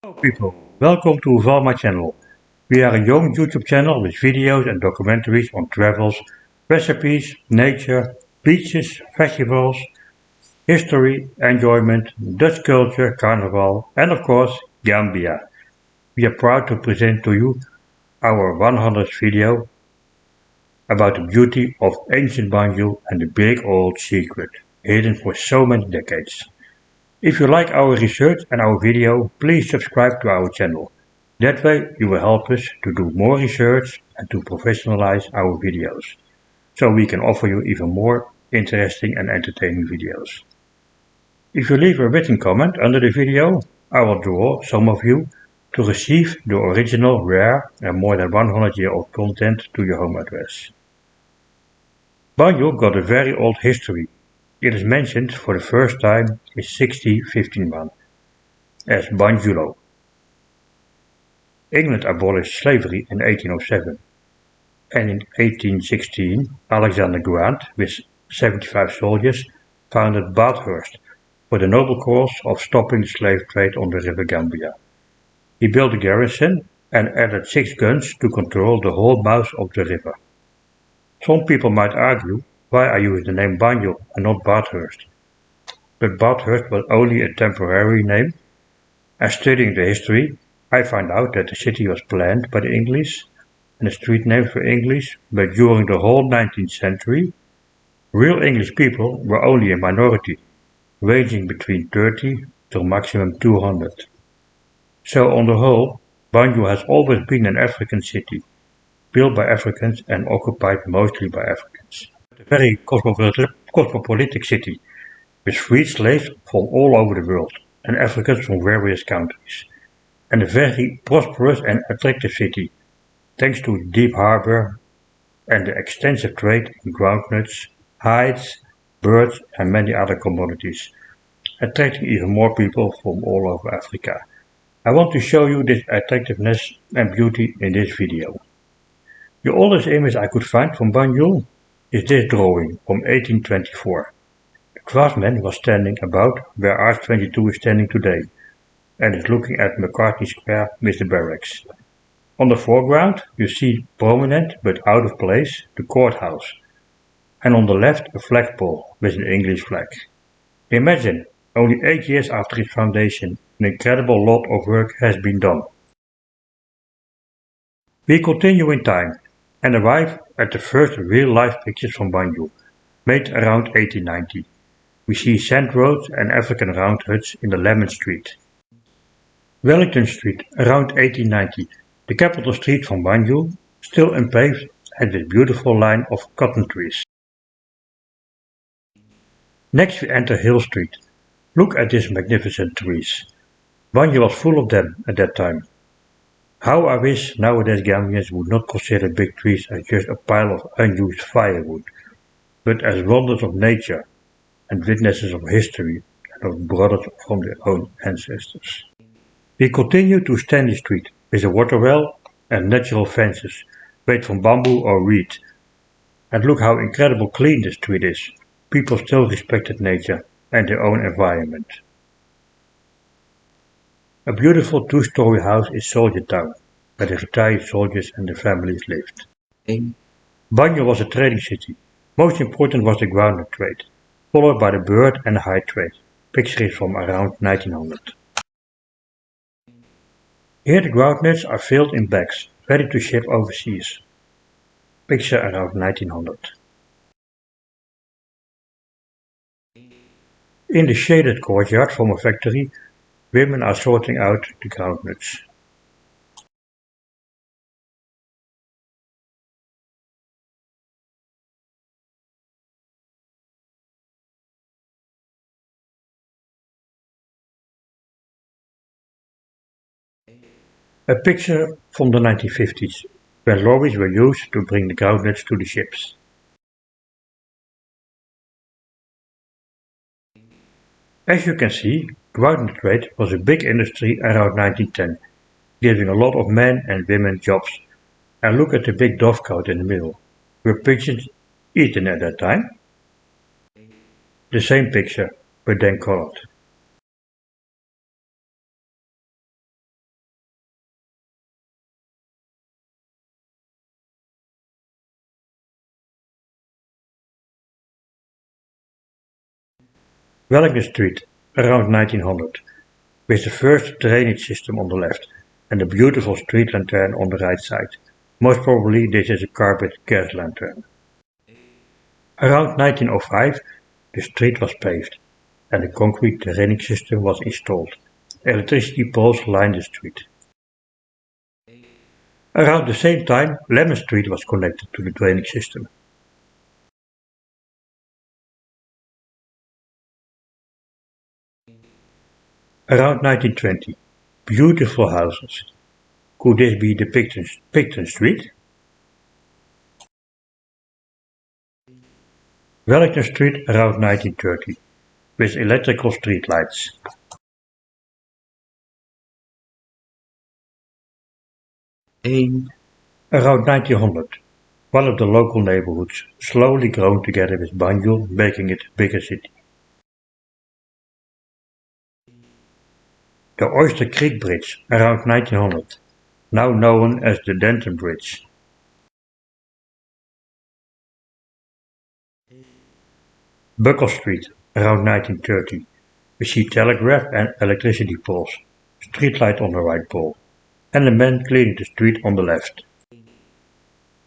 Hello people, welcome to my channel. We are a young YouTube channel with videos and documentaries on travels, recipes, nature, beaches, festivals, history, enjoyment, Dutch culture, carnival and of course Gambia. We are proud to present to you our 100th video about the beauty of ancient Banjul and the big old secret, hidden for so many decades. If you like our research and our video, please subscribe to our channel. That way you will help us to do more research and to professionalize our videos, so we can offer you even more interesting and entertaining videos. If you leave a written comment under the video, I will draw some of you to receive the original, rare and more than 100-year-old content to your home address. Banjul got a very old history. It is mentioned for the first time in 1651 as Banjulo. England abolished slavery in 1807, and in 1816 Alexander Grant with 75 soldiers founded Bathurst for the noble cause of stopping the slave trade on the river Gambia. He built a garrison and added 6 guns to control the whole mouth of the river. Some people might argue why I use the name Banjul and not Bathurst, but Bathurst was only a temporary name, and studying the history I found out that the city was planned by the English and the street names were English, but during the whole 19th century, real English people were only a minority, ranging between 30 to maximum 200. So on the whole, Banjul has always been an African city, built by Africans and occupied mostly by Africans. A very cosmopolitan city, with freed slaves from all over the world and Africans from various countries, and a very prosperous and attractive city, thanks to the deep harbor and the extensive trade in groundnuts, hides, birds and many other commodities, attracting even more people from all over Africa. I want to show you this attractiveness and beauty in this video. The oldest image I could find from Banjul is this drawing from 1824. A craftsman was standing about where Arch 22 is standing today, and is looking at McCartney Square with the barracks. On the foreground you see prominent but out of place the courthouse, and on the left a flagpole with an English flag. Imagine, only 8 years after its foundation, an incredible lot of work has been done. We continue in time and arrive at the first real-life pictures from Banjul, made around 1890. We see sand roads and African round huts in the Lemon Street. Wellington Street, around 1890, the capital street from Banjul, still unpaved and with beautiful line of cotton trees. Next we enter Hill Street. Look at these magnificent trees. Banjul was full of them at that time. How I wish nowadays Gambians would not consider big trees as just a pile of unused firewood, but as wonders of nature and witnesses of history and of brothers from their own ancestors. We continue to Stanley Street with a water well and natural fences made from bamboo or reed. And look how incredibly clean the street is. People still respected nature and their own environment. A beautiful 2-story house is Soldier Town, where the retired soldiers and their families lived. Banjul was a trading city. Most important was the groundnut trade, followed by the bird and the hide trade. Picture is from around 1900. Here the groundnuts are filled in bags, ready to ship overseas. Picture around 1900. In the shaded courtyard from a factory, women are sorting out the groundnuts. A picture from the 1950s, where lorries were used to bring the groundnuts to the ships. As you can see, groundnut trade was a big industry around 1910, giving a lot of men and women jobs. And look at the big dovecote in the middle. Were pigeons eaten at that time? The same picture, but then colored. Wellington Street, around 1900, with the first drainage system on the left and a beautiful street lantern on the right side. Most probably this is a carpet gas lantern. Around 1905, the street was paved and a concrete drainage system was installed. Electricity poles lined the street. Around the same time, Lemon Street was connected to the drainage system. Around 1920, beautiful houses. Could this be the Picton Street? Wellington Street around 1930, with electrical streetlights. Around 1900, one of the local neighborhoods slowly grown together with Banjul, making it a bigger city. The Oyster Creek Bridge around 1900, now known as the Denton Bridge. Buckle Street around 1930, we see telegraph and electricity poles, streetlight on the right pole, and a man cleaning the street on the left.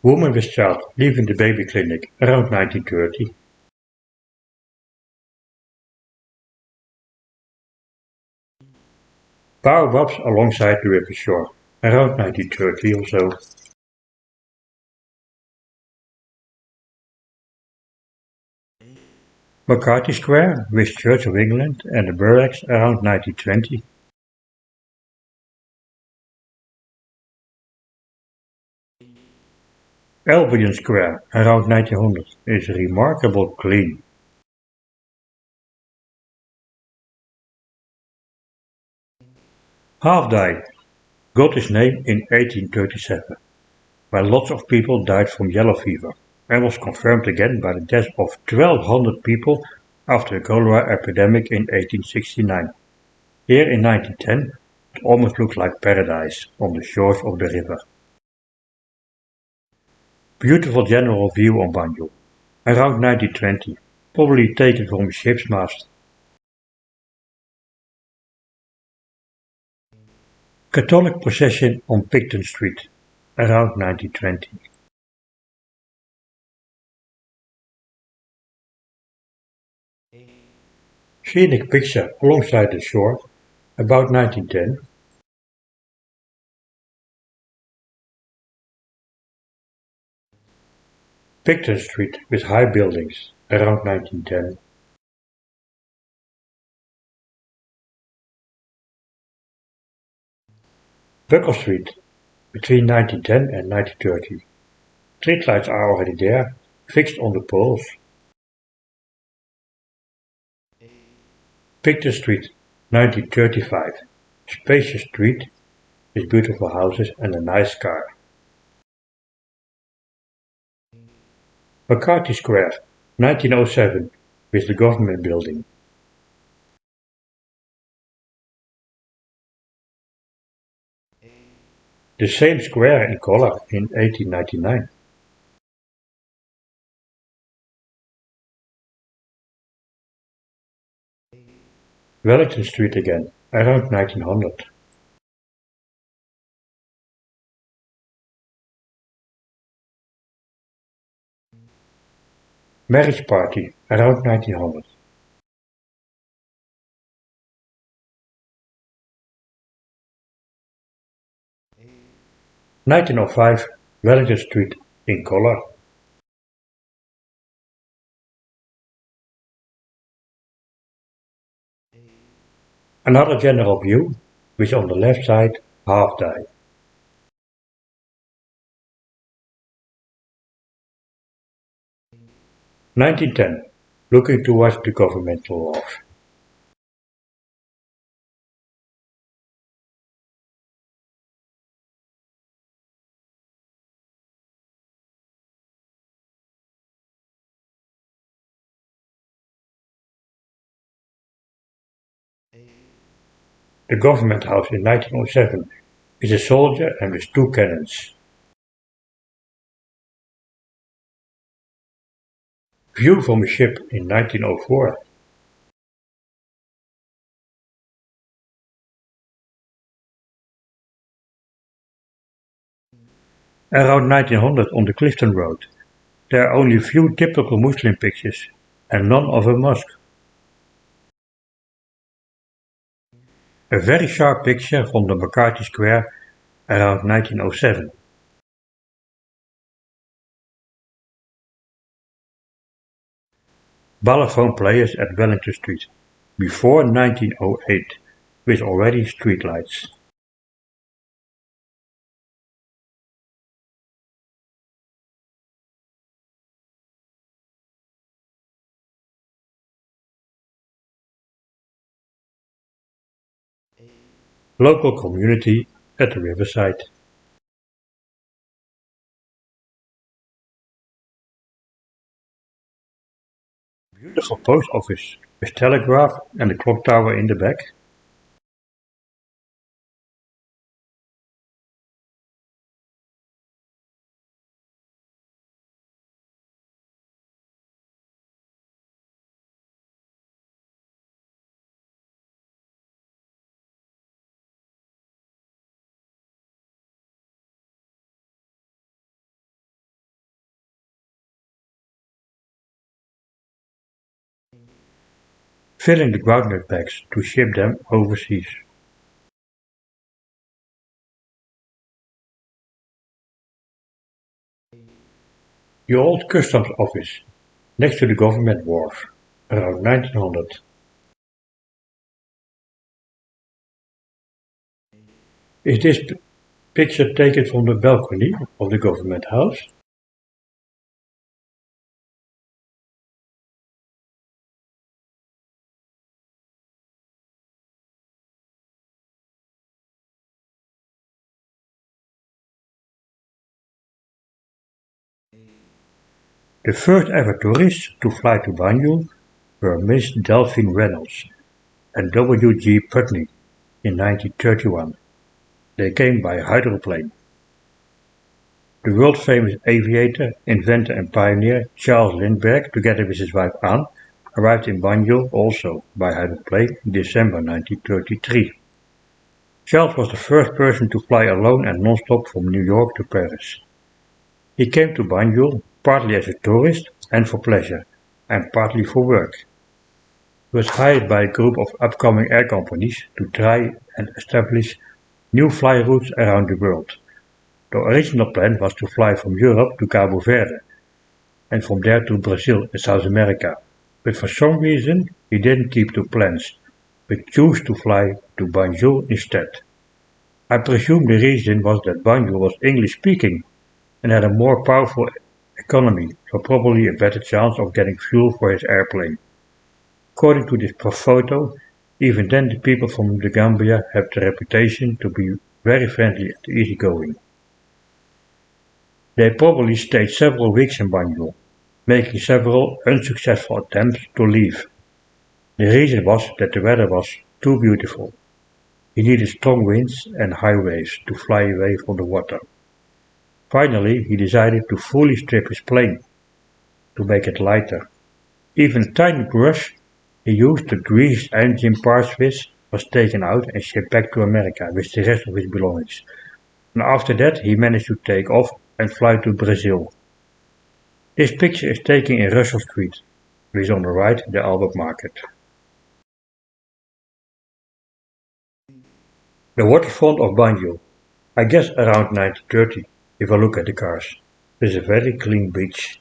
Woman with child leaving the baby clinic around 1930. Baobabs alongside the river shore, around 1930 or so. McCarthy Square with Church of England and the barracks around 1920. Albion Square around 1900 is remarkable clean. Halfdye got its name in 1837, when lots of people died from yellow fever, and was confirmed again by the death of 1,200 people after the cholera epidemic in 1869. Here in 1910, it almost looks like paradise on the shores of the river. Beautiful general view on Banjul, around 1920, probably taken from a ship's mast. Catholic procession on Picton Street, around 1920. Scenic picture alongside the shore, about 1910. Picton Street with high buildings, around 1910. Buckle Street, between 1910 and 1930. Streetlights are already there, fixed on the poles. Picton Street, 1935. Spacious street with beautiful houses and a nice car. McCarthy Square, 1907, with the government building. The same square in color in 1899. Wellington Street again, around 1900. Marriage party, around 1900. (1905) Wellington Street in color. Another general view, with on the left side half-die. (1910) Looking towards the governmental wharfs. The government house in 1907 is a soldier and with two cannons. View from a ship in 1904. Around 1900 on the Clifton Road, there are only a few typical Muslim pictures, and none of a mosque. A very sharp picture from the McCarthy Square around 1907. Balafon players at Wellington Street, before 1908, with already streetlights. Local community at the riverside. Beautiful post office, with telegraph and a clock tower in the back. Filling the groundnut bags to ship them overseas. The old customs office, next to the government wharf, around 1900. Is this picture taken from the balcony of the government house? The first ever tourists to fly to Banjul were Miss Delphine Reynolds and W. G. Putney in 1931. They came by hydroplane. The world-famous aviator, inventor and pioneer Charles Lindbergh, together with his wife Anne, arrived in Banjul also by hydroplane in December 1933. Charles was the first person to fly alone and non-stop from New York to Paris. He came to Banjul partly as a tourist and for pleasure, and partly for work. He was hired by a group of upcoming air companies to try and establish new fly routes around the world. The original plan was to fly from Europe to Cabo Verde, and from there to Brazil in South America, but for some reason he didn't keep to plans, but chose to fly to Banjul instead. I presume the reason was that Banjul was English-speaking and had a more powerful economy, so probably a better chance of getting fuel for his airplane. According to this photo, even then the people from the Gambia have the reputation to be very friendly and easygoing. They probably stayed several weeks in Banjul, making several unsuccessful attempts to leave. The reason was that the weather was too beautiful. He needed strong winds and high waves to fly away from the water. Finally, he decided to fully strip his plane, to make it lighter. Even a tiny brush he used to grease engine parts with was taken out and shipped back to America with the rest of his belongings. And after that he managed to take off and fly to Brazil. This picture is taken in Russell Street, with on the right the Albert Market. The waterfront of Banjul, I guess around 1930, if I look at the cars. There's a very clean beach.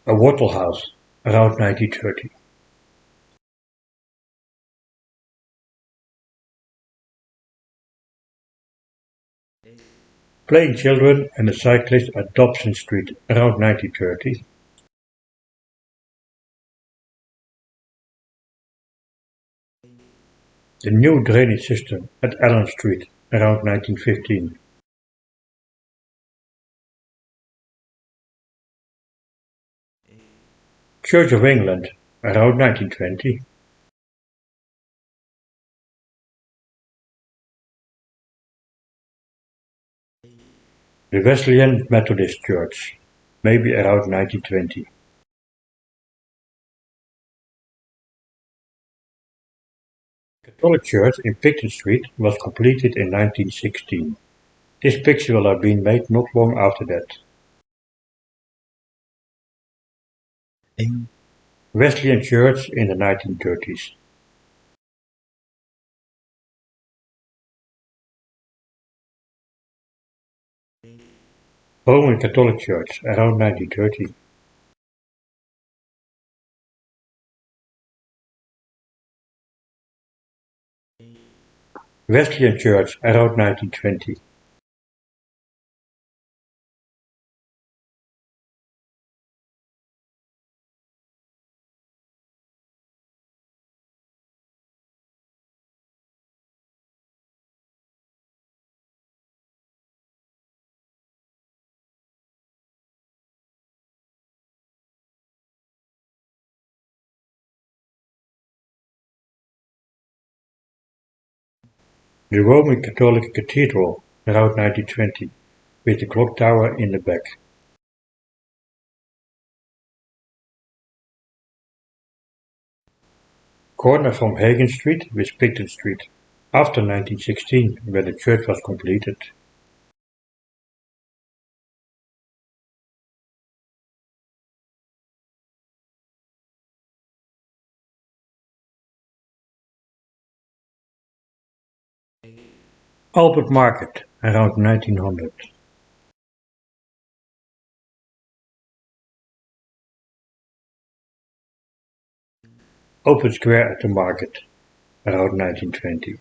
A wattle house, around 1930. Playing children and a cyclist at Dobson Street, around 1930. The new drainage system at Allen Street, around 1915. Church of England, around 1920. The Wesleyan Methodist Church, maybe around 1920. Catholic church in Picton Street was completed in 1916. This picture will have been made not long after that. Wesleyan Church in the 1930s. Roman Catholic Church around 1930. Wesleyan Church around 1920. The Roman Catholic Cathedral around 1920, with the clock tower in the back. Corner from Hagen Street with Picton Street, after 1916, where the church was completed. Albert Market around 1900. Open Square at the Market around 1920.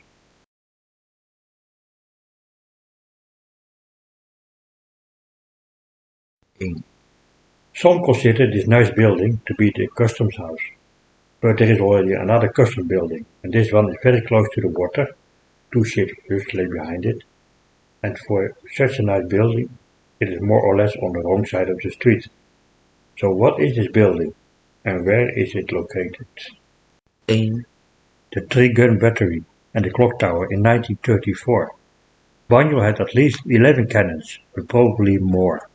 Some consider this nice building to be the customs house, but there is already another custom building, and this one is very close to the water. Two ships just lay behind it, and for such a nice building, it is more or less on the wrong side of the street. So what is this building, and where is it located? The three-gun battery and the clock tower in 1934. Banjul had at least 11 cannons, but probably more.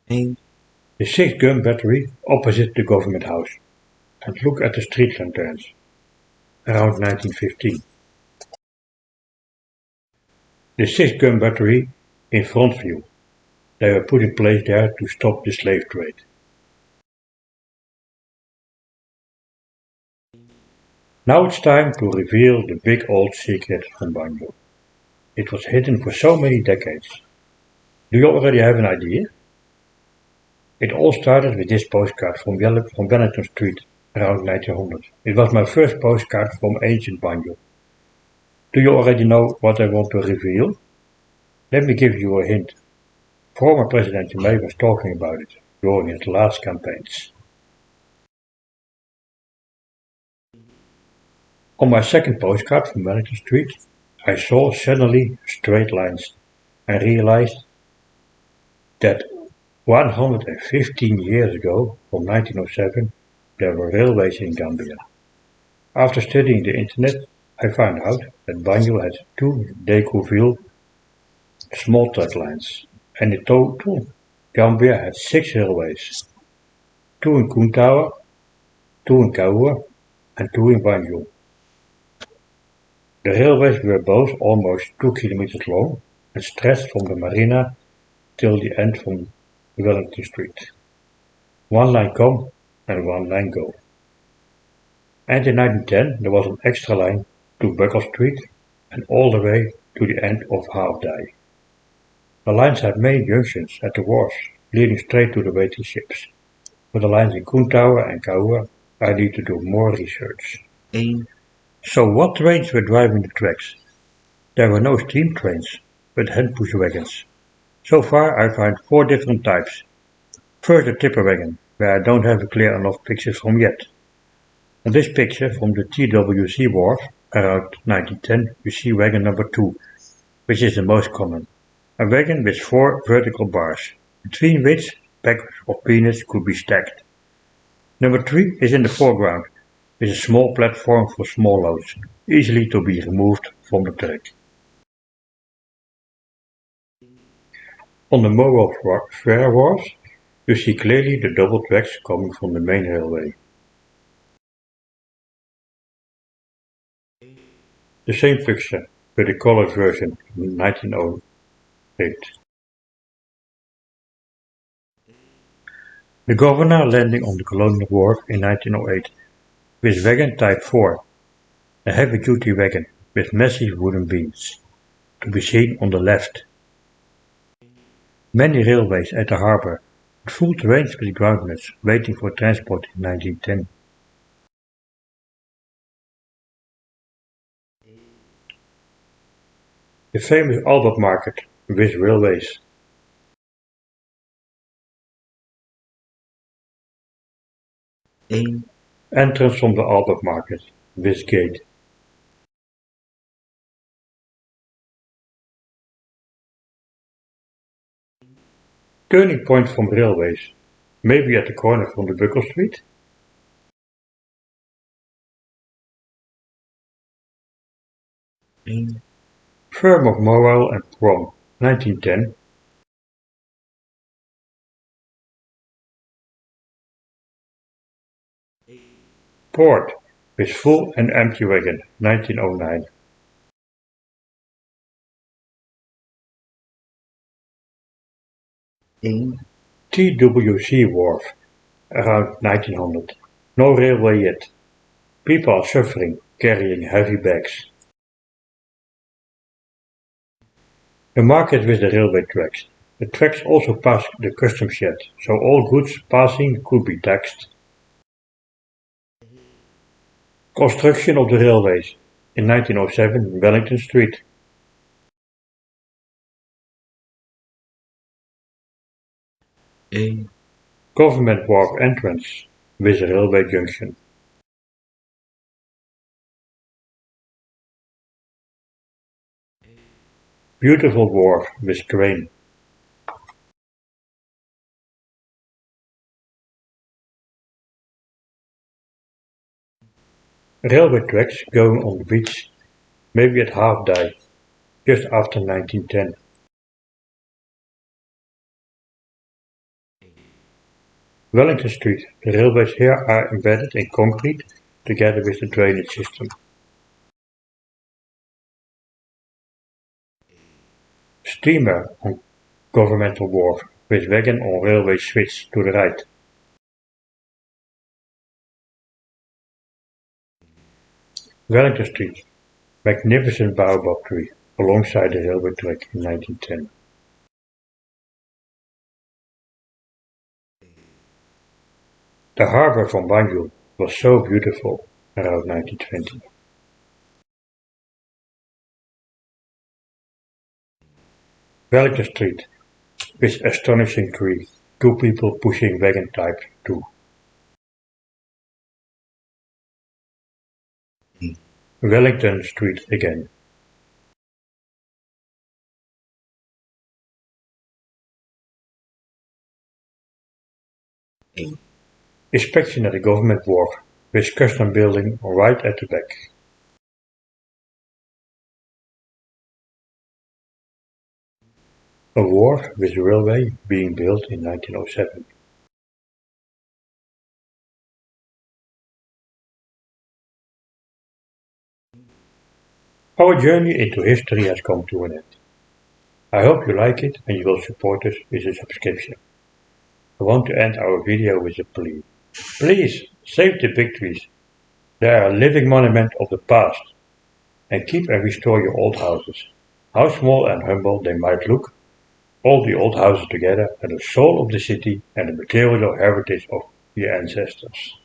The six-gun battery opposite the government house, and look at the street lanterns, around 1915. The six-gun battery in front view. They were put in place there to stop the slave trade. Now it's time to reveal the big old secret from Banjul. It was hidden for so many decades. Do you already have an idea? It all started with this postcard from Wellington Street around 1900. It was my first postcard from ancient Banjul. Do you already know what I want to reveal? Let me give you a hint. Former President May was talking about it during his last campaigns. On my second postcard from Wellington Street, I saw suddenly straight lines and realized that 115 years ago, from 1907, there were railways in Gambia. After studying the internet, I found out that Banjul had two Decouville small track lines, and in total, Gambia had 6 railways. 2 in Kuntawa, 2 in Kaua, and 2 in Banjul. The railways were both almost 2 kilometers long and stretched from the marina till the end from Wellington Street. One line come and one line go. And in 1910 there was an extra line to Buckle Street and all the way to the end of Half Day. The lines had main junctions at the wharfs, leading straight to the waiting ships. For the lines in Kuntawa and Kaua, I need to do more research. So what trains were driving the tracks? There were no steam trains, but hand-push wagons. So far I find 4 different types. First the tipper wagon, where I don't have a clear enough picture from yet. On this picture from the TWC wharf, around 1910, you see wagon number 2, which is the most common. A wagon with 4 vertical bars, between which bags of peanuts could be stacked. Number 3 is in the foreground, with a small platform for small loads, easily to be removed from the track. On the Moro Fair wharves, you see clearly the double tracks coming from the main railway. The same fixture, with a colored version in 1908. The Governor landing on the Colonial Wharf in 1908 with wagon Type 4, a heavy-duty wagon with massive wooden beams, to be seen on the left. Many railways at the harbour, with full trains with groundnuts waiting for transport in 1910. The famous Albert Market with railways. Entrance from the Albert Market with gate. Turning point from railways, maybe at the corner from the Buckle Street. Firm of Morale and Prom, 1910. Port with full and empty wagon, 1909. TWC Wharf, around 1900. No railway yet. People are suffering, carrying heavy bags. The market with the railway tracks. The tracks also pass the customs shed, so all goods passing could be taxed. Construction of the railways. In 1907, Wellington Street. Government Wharf entrance with a railway junction. Beautiful wharf with crane. Railway tracks going on the beach, maybe at half-day, just after 1910. Wellington Street. The railways here are embedded in concrete together with the drainage system. Steamer on Governmental Wharf with wagon on railway switch to the right. Wellington Street. Magnificent baobab tree alongside the railway track in 1910. The harbour from Banjul was so beautiful around 1920. Wellington Street, with astonishing tree, two people pushing wagon Type 2. Wellington Street again. Inspection at the Government Wharf, with custom building right at the back. A wharf with railway being built in 1907. Our journey into history has come to an end. I hope you like it and you will support us with a subscription. I want to end our video with a plea. Please save the big trees. They are a living monument of the past. And keep and restore your old houses. How small and humble they might look, all the old houses together are the soul of the city and the material heritage of the ancestors.